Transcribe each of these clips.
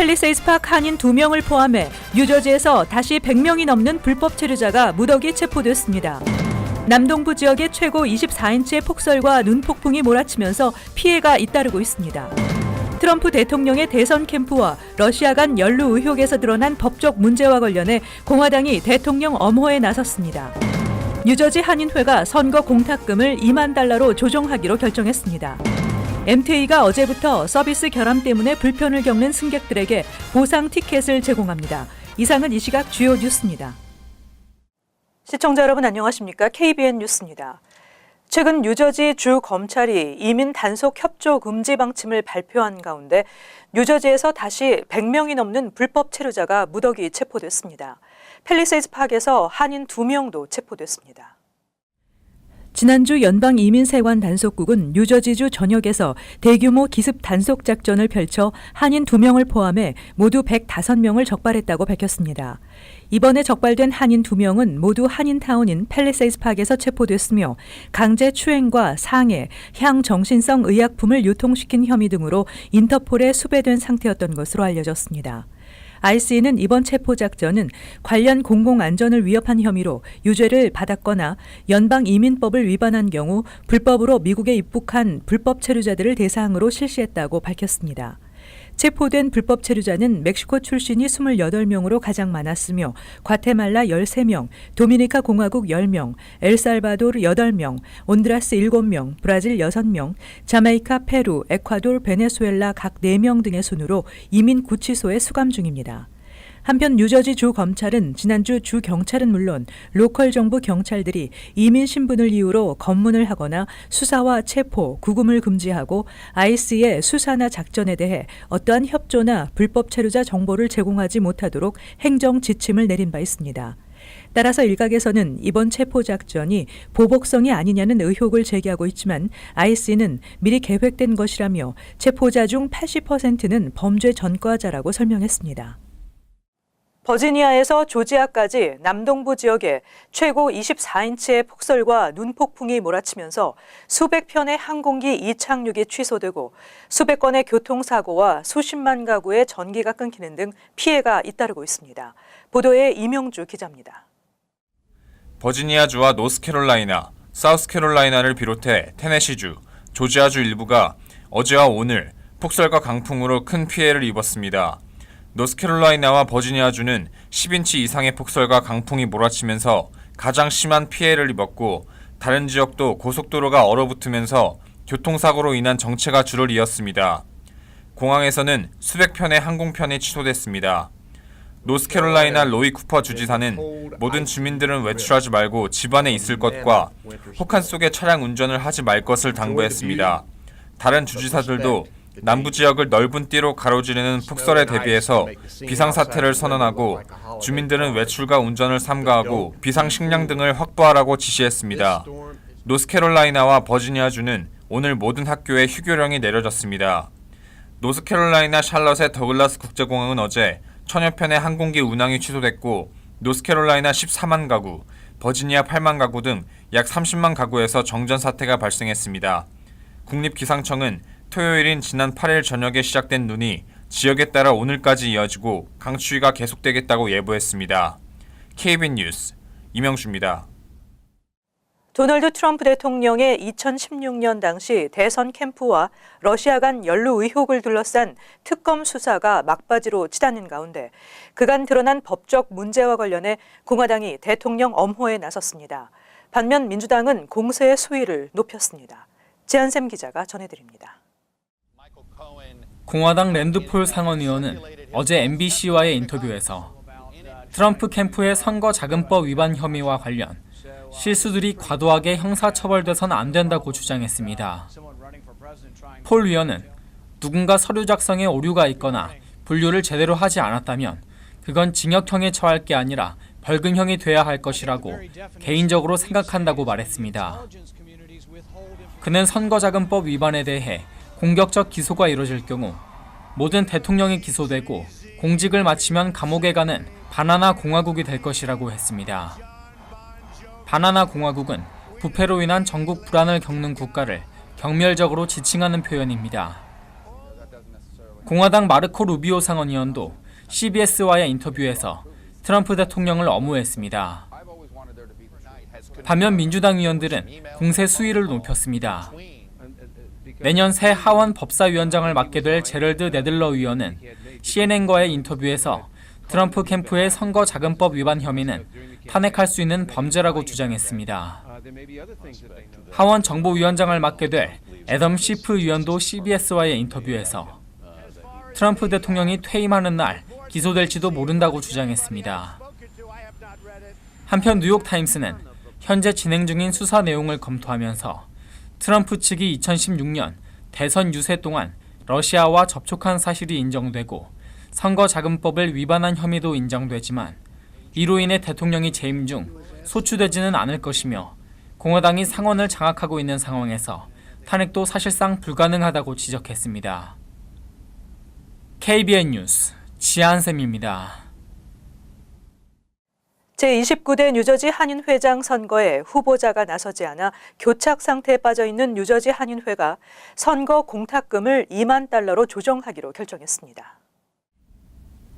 팰리세이드 파크 한인 2명을 포함해 뉴저지에서 다시 100명이 넘는 불법 체류자가 무더기 체포됐습니다. 남동부 지역의 최고 24인치의 폭설과 눈폭풍이 몰아치면서 피해가 잇따르고 있습니다. 트럼프 대통령의 대선 캠프와 러시아 간 연루 의혹에서 드러난 법적 문제와 관련해 공화당이 대통령 엄호에 나섰습니다. 뉴저지 한인회가 선거 공탁금을 $20,000로 조정하기로 결정했습니다. MTA가 어제부터 서비스 결함 때문에 불편을 겪는 승객들에게 보상 티켓을 제공합니다. 이상은 이 시각 주요 뉴스입니다. 시청자 여러분 안녕하십니까? KBN 뉴스입니다. 최근 뉴저지 주 검찰이 이민 단속 협조 금지 방침을 발표한 가운데 뉴저지에서 다시 100명이 넘는 불법 체류자가 무더기 체포됐습니다. 팰리세이드 파크에서 한인 2명도 체포됐습니다. 지난주 연방이민세관 단속국은 뉴저지주 전역에서 대규모 기습 단속 작전을 펼쳐 한인 2명을 포함해 모두 105명을 적발했다고 밝혔습니다. 이번에 적발된 한인 2명은 모두 한인타운인 팰리세이드 파크에서 체포됐으며 강제 추행과 상해, 향정신성 의약품을 유통시킨 혐의 등으로 인터폴에 수배된 상태였던 것으로 알려졌습니다. IC는 이번 체포작전은 관련 공공안전을 위협한 혐의로 유죄를 받았거나 연방이민법을 위반한 경우 불법으로 미국에 입국한 불법 체류자들을 대상으로 실시했다고 밝혔습니다. 체포된 불법 체류자는 멕시코 출신이 28명으로 가장 많았으며 과테말라 13명, 도미니카 공화국 10명, 엘살바도르 8명, 온두라스 7명, 브라질 6명, 자메이카, 페루, 에콰도르, 베네수엘라 각 4명 등의 순으로 이민 구치소에 수감 중입니다. 한편 뉴저지 주 검찰은 지난주 주 경찰은 물론 로컬 정부 경찰들이 이민 신분을 이유로 검문을 하거나 수사와 체포, 구금을 금지하고 IC의 수사나 작전에 대해 어떠한 협조나 불법 체류자 정보를 제공하지 못하도록 행정 지침을 내린 바 있습니다. 따라서 일각에서는 이번 체포 작전이 보복성이 아니냐는 의혹을 제기하고 있지만 IC는 미리 계획된 것이라며 체포자 중 80%는 범죄 전과자라고 설명했습니다. 버지니아에서 조지아까지 남동부 지역에 최고 24인치의 폭설과 눈폭풍이 몰아치면서 수백 편의 항공기 이착륙이 취소되고 수백 건의 교통사고와 수십만 가구의 전기가 끊기는 등 피해가 잇따르고 있습니다. 보도에 이명주 기자입니다. 버지니아주와 노스캐롤라이나, 사우스캐롤라이나를 비롯해 테네시주, 조지아주 일부가 어제와 오늘 폭설과 강풍으로 큰 피해를 입었습니다. 노스캐롤라이나와 버지니아주는 10인치 이상의 폭설과 강풍이 몰아치면서 가장 심한 피해를 입었고 다른 지역도 고속도로가 얼어붙으면서 교통사고로 인한 정체가 줄을 이었습니다. 공항에서는 수백 편의 항공편이 취소됐습니다. 노스캐롤라이나 로이 쿠퍼 주지사는 모든 주민들은 외출하지 말고 집 안에 있을 것과 혹한 속에 차량 운전을 하지 말 것을 당부했습니다. 다른 주지사들도 남부 지역을 넓은 띠로 가로지르는 폭설에 대비해서 비상사태를 선언하고 주민들은 외출과 운전을 삼가하고 비상식량 등을 확보하라고 지시했습니다. 노스캐롤라이나와 버지니아주는 오늘 모든 학교에 휴교령이 내려졌습니다. 노스캐롤라이나 샬럿의 더글라스 국제공항은 어제 1000여 편의 항공기 운항이 취소됐고 노스캐롤라이나 14만 가구, 버지니아 8만 가구 등 약 30만 가구에서 정전 사태가 발생했습니다. 국립기상청은 토요일인 지난 8일 저녁에 시작된 눈이 지역에 따라 오늘까지 이어지고 강추위가 계속되겠다고 예보했습니다. KBN 뉴스 이명주입니다. 도널드 트럼프 대통령의 2016년 당시 대선 캠프와 러시아 간 연루 의혹을 둘러싼 특검 수사가 막바지로 치닫는 가운데 그간 드러난 법적 문제와 관련해 공화당이 대통령 엄호에 나섰습니다. 반면 민주당은 공세의 수위를 높였습니다. 지한샘 기자가 전해드립니다. 공화당 랜드폴 상원의원은 어제 MBC와의 인터뷰에서 트럼프 캠프의 선거자금법 위반 혐의와 관련 실수들이 과도하게 형사처벌돼서는 안 된다고 주장했습니다. 폴 의원은 누군가 서류 작성에 오류가 있거나 분류를 제대로 하지 않았다면 그건 징역형에 처할 게 아니라 벌금형이 돼야 할 것이라고 개인적으로 생각한다고 말했습니다. 그는 선거자금법 위반에 대해 공격적 기소가 이뤄질 경우 모든 대통령이 기소되고 공직을 마치면 감옥에 가는 바나나 공화국이 될 것이라고 했습니다. 바나나 공화국은 부패로 인한 전국 불안을 겪는 국가를 경멸적으로 지칭하는 표현입니다. 공화당 마르코 루비오 상원의원도 CBS와의 인터뷰에서 트럼프 대통령을 엄호했습니다. 반면 민주당 의원들은 공세 수위를 높였습니다. 내년 새 하원 법사위원장을 맡게 될 제럴드 네들러 의원은 CNN과의 인터뷰에서 트럼프 캠프의 선거자금법 위반 혐의는 탄핵할 수 있는 범죄라고 주장했습니다. 하원 정보위원장을 맡게 될 애덤 시프 의원도 CBS와의 인터뷰에서 트럼프 대통령이 퇴임하는 날 기소될지도 모른다고 주장했습니다. 한편 뉴욕타임스는 현재 진행 중인 수사 내용을 검토하면서 트럼프 측이 2016년 대선 유세 동안 러시아와 접촉한 사실이 인정되고 선거자금법을 위반한 혐의도 인정되지만 이로 인해 대통령이 재임 중 소추되지는 않을 것이며 공화당이 상원을 장악하고 있는 상황에서 탄핵도 사실상 불가능하다고 지적했습니다. KBN 뉴스 지한샘입니다. 제29대 뉴저지 한인회장 선거에 후보자가 나서지 않아 교착 상태에 빠져 있는 뉴저지 한인회가 선거 공탁금을 $20,000로 조정하기로 결정했습니다.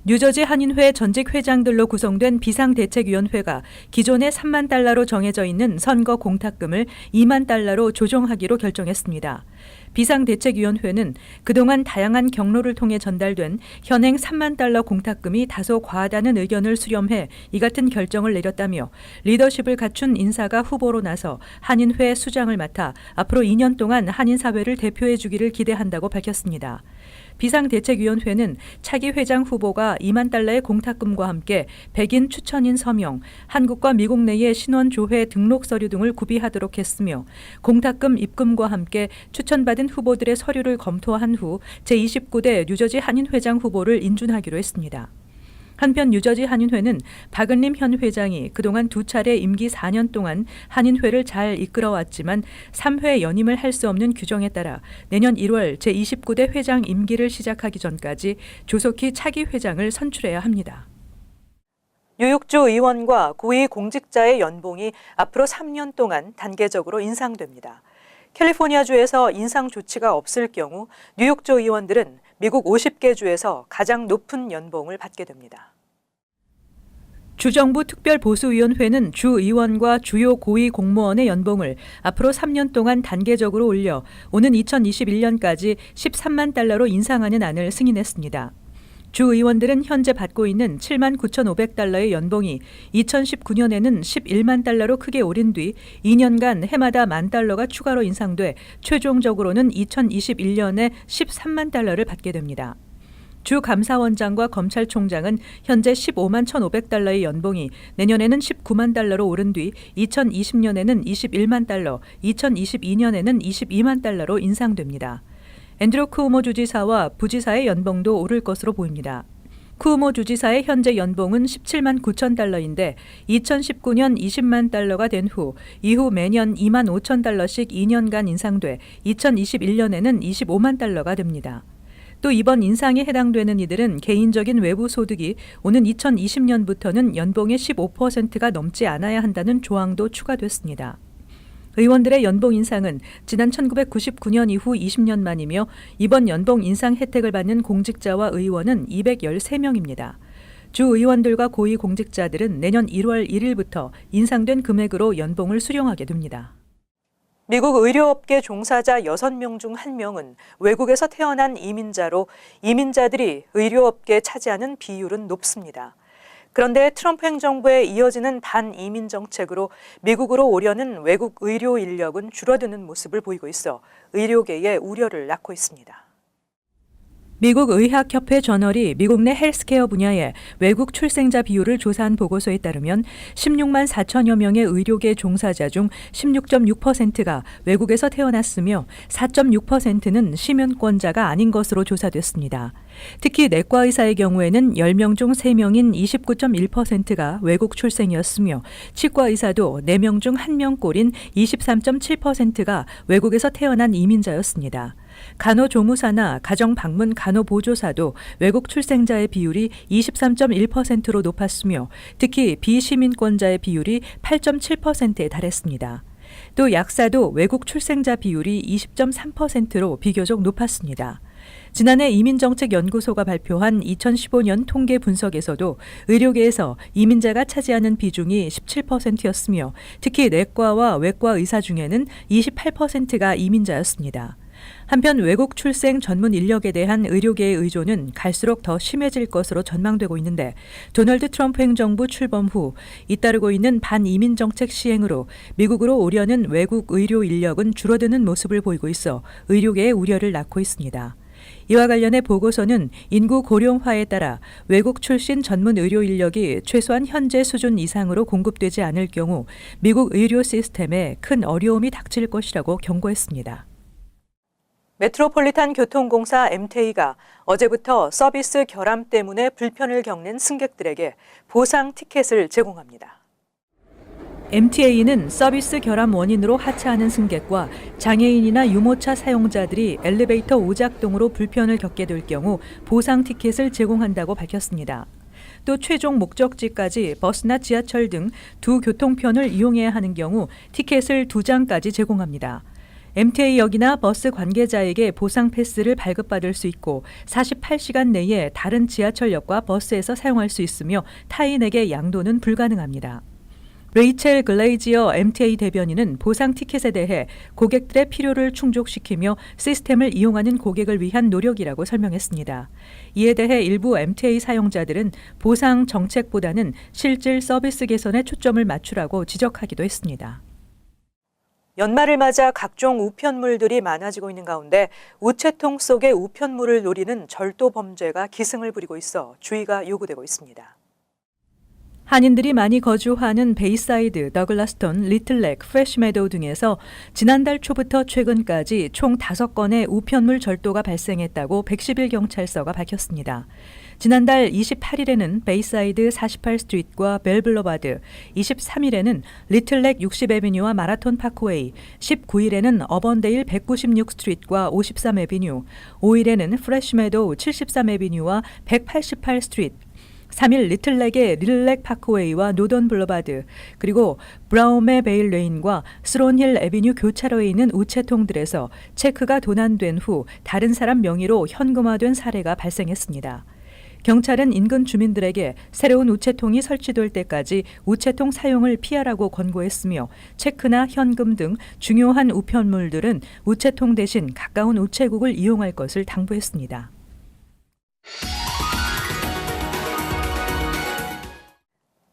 뉴저지 한인회 전직 회장들로 구성된 비상대책위원회가 기존의 $30,000로 정해져 있는 선거 공탁금을 $20,000로 조정하기로 결정했습니다. 비상대책위원회는 그동안 다양한 경로를 통해 전달된 현행 $30,000 공탁금이 다소 과하다는 의견을 수렴해 이 같은 결정을 내렸다며 리더십을 갖춘 인사가 후보로 나서 한인회 수장을 맡아 앞으로 2년 동안 한인사회를 대표해 주기를 기대한다고 밝혔습니다. 비상대책위원회는 차기 회장 후보가 $20,000의 공탁금과 함께 백인 추천인 서명, 한국과 미국 내의 신원조회 등록 서류 등을 구비하도록 했으며 공탁금 입금과 함께 추천받은 후보들의 서류를 검토한 후 제29대 뉴저지 한인회장 후보를 인준하기로 했습니다. 한편 뉴저지 한인회는 박은림 현 회장이 그동안 2차례 임기 4년 동안 한인회를 잘 이끌어왔지만 3회 연임을 할 수 없는 규정에 따라 내년 1월 제29대 회장 임기를 시작하기 전까지 조속히 차기 회장을 선출해야 합니다. 뉴욕주 의원과 고위 공직자의 연봉이 앞으로 3년 동안 단계적으로 인상됩니다. 캘리포니아주에서 인상 조치가 없을 경우 뉴욕주 의원들은 미국 50개 주에서 가장 높은 연봉을 받게 됩니다. 주정부 특별보수위원회는 주 의원과 주요 고위 공무원의 연봉을 앞으로 3년 동안 단계적으로 올려 오는 2021년까지 $130,000로 인상하는 안을 승인했습니다. 주 의원들은 현재 받고 있는 $79,500의 연봉이 2019년에는 $110,000로 크게 오른 뒤 2년간 해마다 $10,000가 추가로 인상돼 최종적으로는 2021년에 $130,000를 받게 됩니다. 주 감사원장과 검찰총장은 현재 $151,500의 연봉이 내년에는 $190,000로 오른 뒤 2020년에는 $210,000, 2022년에는 $220,000로 인상됩니다. 앤드류 쿠오모 주지사와 부지사의 연봉도 오를 것으로 보입니다. 쿠오모 주지사의 현재 연봉은 $179,000인데 2019년 $200,000가 된 후 이후 매년 $25,000씩 2년간 인상돼 2021년에는 $250,000가 됩니다. 또 이번 인상에 해당되는 이들은 개인적인 외부 소득이 오는 2020년부터는 연봉의 15%가 넘지 않아야 한다는 조항도 추가됐습니다. 의원들의 연봉 인상은 지난 1999년 이후 20년 만이며 이번 연봉 인상 혜택을 받는 공직자와 의원은 213명입니다. 주 의원들과 고위 공직자들은 내년 1월 1일부터 인상된 금액으로 연봉을 수령하게 됩니다. 미국 의료업계 종사자 6명 중 1명은 외국에서 태어난 이민자로 이민자들이 의료업계에 차지하는 비율은 높습니다. 그런데 트럼프 행정부의 이어지는 반이민 정책으로 미국으로 오려는 외국 의료 인력은 줄어드는 모습을 보이고 있어 의료계에 우려를 낳고 있습니다. 미국 의학협회 저널이 미국 내 헬스케어 분야의 외국 출생자 비율을 조사한 보고서에 따르면 16만 4천여 명의 의료계 종사자 중 16.6%가 외국에서 태어났으며 4.6%는 시민권자가 아닌 것으로 조사됐습니다. 특히 내과 의사의 경우에는 10명 중 3명인 29.1%가 외국 출생이었으며 치과 의사도 4명 중 1명꼴인 23.7%가 외국에서 태어난 이민자였습니다. 간호조무사나 가정방문 간호보조사도 외국 출생자의 비율이 23.1%로 높았으며 특히 비시민권자의 비율이 8.7%에 달했습니다. 또 약사도 외국 출생자 비율이 20.3%로 비교적 높았습니다. 지난해 이민정책연구소가 발표한 2015년 통계 분석에서도 의료계에서 이민자가 차지하는 비중이 17%였으며 특히 내과와 외과 의사 중에는 28%가 이민자였습니다. 한편 외국 출생 전문 인력에 대한 의료계의 의존은 갈수록 더 심해질 것으로 전망되고 있는데 도널드 트럼프 행정부 출범 후 잇따르고 있는 반이민 정책 시행으로 미국으로 오려는 외국 의료 인력은 줄어드는 모습을 보이고 있어 의료계의 우려를 낳고 있습니다. 이와 관련해 보고서는 인구 고령화에 따라 외국 출신 전문 의료 인력이 최소한 현재 수준 이상으로 공급되지 않을 경우 미국 의료 시스템에 큰 어려움이 닥칠 것이라고 경고했습니다. 메트로폴리탄 교통공사 MTA가 어제부터 서비스 결함 때문에 불편을 겪는 승객들에게 보상 티켓을 제공합니다. MTA는 서비스 결함 원인으로 하차하는 승객과 장애인이나 유모차 사용자들이 엘리베이터 오작동으로 불편을 겪게 될 경우 보상 티켓을 제공한다고 밝혔습니다. 또 최종 목적지까지 버스나 지하철 등 두 교통편을 이용해야 하는 경우 티켓을 2장까지 제공합니다. MTA역이나 버스 관계자에게 보상 패스를 발급받을 수 있고 48시간 내에 다른 지하철역과 버스에서 사용할 수 있으며 타인에게 양도는 불가능합니다. 레이첼 글레이지어 MTA 대변인은 보상 티켓에 대해 고객들의 필요를 충족시키며 시스템을 이용하는 고객을 위한 노력이라고 설명했습니다. 이에 대해 일부 MTA 사용자들은 보상 정책보다는 실질 서비스 개선에 초점을 맞추라고 지적하기도 했습니다. 연말을 맞아 각종 우편물들이 많아지고 있는 가운데 우체통 속의 우편물을 노리는 절도 범죄가 기승을 부리고 있어 주의가 요구되고 있습니다. 한인들이 많이 거주하는 베이사이드, 더글라스톤, 리틀렉, 프레시메도우 등에서 지난달 초부터 최근까지 총 5건의 우편물 절도가 발생했다고 111경찰서가 밝혔습니다. 지난달 28일에는 베이사이드 48 스트리트과 벨블러바드, 23일에는 리틀렉 60 애비뉴와 마라톤 파크웨이, 19일에는 어번데일 196 스트리트과 53 애비뉴, 5일에는 프레시메도우 73 애비뉴와 188 스트리트, 3일 리틀렉의 릴렉 파크웨이와 노던 블러바드, 그리고 브라움의 베일 레인과 스론힐 애비뉴 교차로에 있는 우체통들에서 체크가 도난된 후 다른 사람 명의로 현금화된 사례가 발생했습니다. 경찰은 인근 주민들에게 새로운 우체통이 설치될 때까지 우체통 사용을 피하라고 권고했으며 체크나 현금 등 중요한 우편물들은 우체통 대신 가까운 우체국을 이용할 것을 당부했습니다.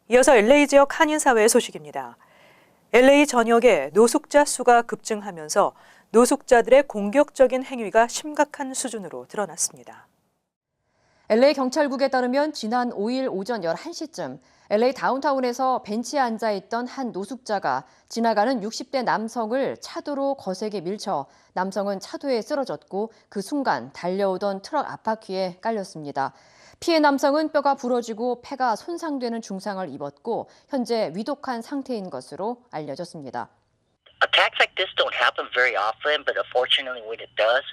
이어서 LA 지역 한인사회 소식입니다. LA 전역에 노숙자 수가 급증하면서 노숙자들의 공격적인 행위가 심각한 수준으로 드러났습니다. LA 경찰국에 따르면 지난 5일 오전 11시쯤 LA 다운타운에서 벤치에 앉아있던 한 노숙자가 지나가는 60대 남성을 차도로 거세게 밀쳐 남성은 차도에 쓰러졌고 그 순간 달려오던 트럭 앞바퀴에 깔렸습니다. 피해 남성은 뼈가 부러지고 폐가 손상되는 중상을 입었고 현재 위독한 상태인 것으로 알려졌습니다. Attacks like this don't happen very often, but unfortunately when it does,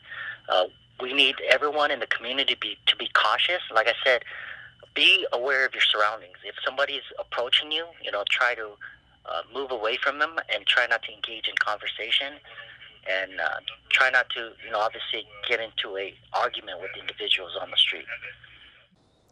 we need everyone in the community to be cautious. Like I said, be aware of your surroundings. If somebody's approaching you, try to move away from them and try not to engage in conversation and try not to, obviously get into a argument with individuals on the street.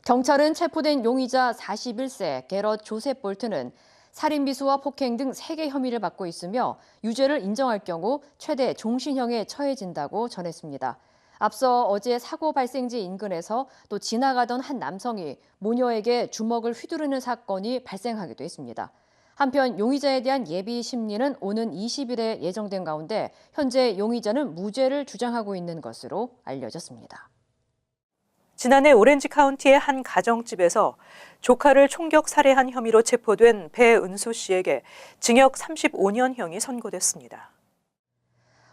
경찰은 체포된 용의자 41세 게럿 조셉 볼트는 살인 미수와 폭행 등 3개 혐의를 받고 있으며 유죄를 인정할 경우 최대 종신형에 처해진다고 전했습니다. 앞서 어제 사고 발생지 인근에서 또 지나가던 한 남성이 모녀에게 주먹을 휘두르는 사건이 발생하기도 했습니다. 한편 용의자에 대한 예비 심리는 오는 20일에 예정된 가운데 현재 용의자는 무죄를 주장하고 있는 것으로 알려졌습니다. 지난해 오렌지 카운티의 한 가정집에서 조카를 총격 살해한 혐의로 체포된 배은수 씨에게 징역 35년형이 선고됐습니다.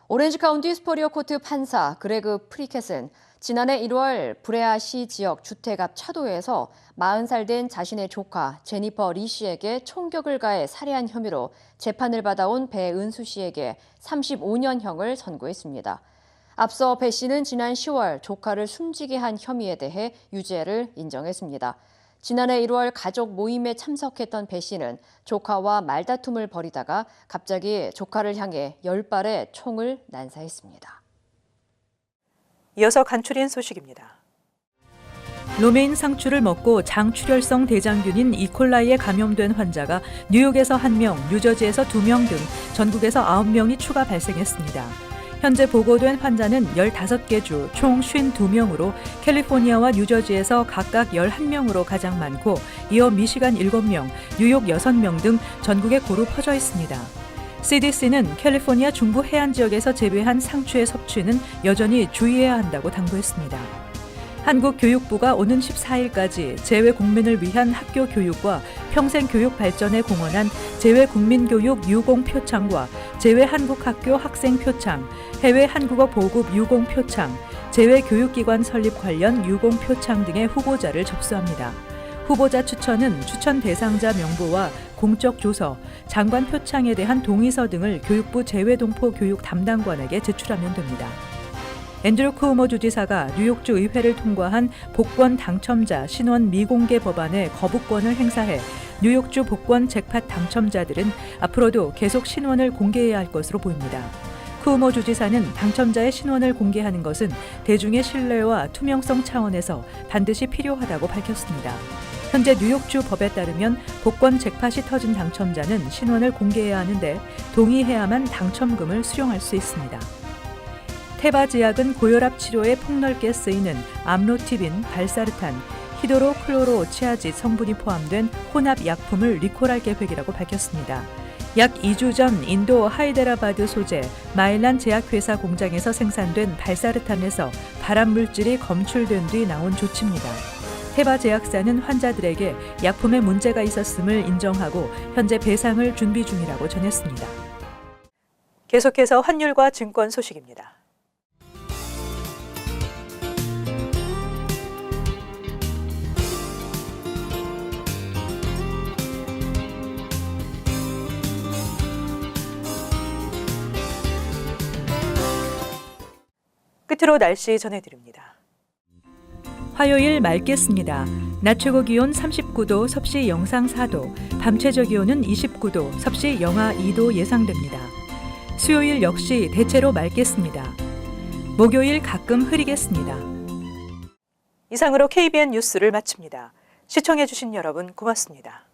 오렌지 카운티 스포리어 코트 판사 그레그 프리켓은 지난해 1월 브레아시 지역 주택 앞 차도에서 40살 된 자신의 조카 제니퍼 리 씨에게 총격을 가해 살해한 혐의로 재판을 받아온 배은수 씨에게 35년형을 선고했습니다. 앞서 배 씨는 지난 10월 조카를 숨지게 한 혐의에 대해 유죄를 인정했습니다. 지난해 1월 가족 모임에 참석했던 배 씨는 조카와 말다툼을 벌이다가 갑자기 조카를 향해 10발의 총을 난사했습니다. 이어서 간추린 소식입니다. 로메인 상추를 먹고 장출혈성 대장균인 이콜라이에 감염된 환자가 뉴욕에서 1명, 뉴저지에서 2명 등 전국에서 9명이 추가 발생했습니다. 현재 보고된 환자는 15개 주 총 52명으로 캘리포니아와 뉴저지에서 각각 11명으로 가장 많고 이어 미시간 7명, 뉴욕 6명 등 전국에 고루 퍼져 있습니다. CDC는 캘리포니아 중부 해안 지역에서 재배한 상추의 섭취는 여전히 주의해야 한다고 당부했습니다. 한국교육부가 오는 14일까지 재외 국민을 위한 학교 교육과 평생 교육 발전에 공헌한 재외 국민교육 유공 표창과 재외 한국학교 학생 표창, 해외 한국어 보급 유공 표창, 재외 교육기관 설립 관련 유공 표창 등의 후보자를 접수합니다. 후보자 추천은 추천 대상자 명부와 공적 조서, 장관 표창에 대한 동의서 등을 교육부 재외동포 교육 담당관에게 제출하면 됩니다. 앤드류 쿠오모 주지사가 뉴욕주 의회를 통과한 복권 당첨자 신원 미공개 법안의 거부권을 행사해 뉴욕주 복권 잭팟 당첨자들은 앞으로도 계속 신원을 공개해야 할 것으로 보입니다. 쿠오모 주지사는 당첨자의 신원을 공개하는 것은 대중의 신뢰와 투명성 차원에서 반드시 필요하다고 밝혔습니다. 현재 뉴욕주 법에 따르면 복권 잭팟이 터진 당첨자는 신원을 공개해야 하는데 동의해야만 당첨금을 수령할 수 있습니다. 테바제약은 고혈압 치료에 폭넓게 쓰이는 암로티빈, 발사르탄, 히드로클로로치아짓 성분이 포함된 혼합 약품을 리콜할 계획이라고 밝혔습니다. 약 2주 전 인도 하이데라바드 소재 마일란 제약회사 공장에서 생산된 발사르탄에서 발암 물질이 검출된 뒤 나온 조치입니다. 테바제약사는 환자들에게 약품에 문제가 있었음을 인정하고 현재 배상을 준비 중이라고 전했습니다. 계속해서 환율과 증권 소식입니다. 끝으로 날씨 전해드립니다. 화요일 맑겠습니다. 낮 최고 기온 39도, 섭씨 영상 4도, 밤 최저 기온은 29도, 섭씨 영하 2도 예상됩니다. 수요일 역시 대체로 맑겠습니다. 목요일 가끔 흐리겠습니다. 이상으로 KBN 뉴스를 마칩니다. 시청해주신 여러분 고맙습니다.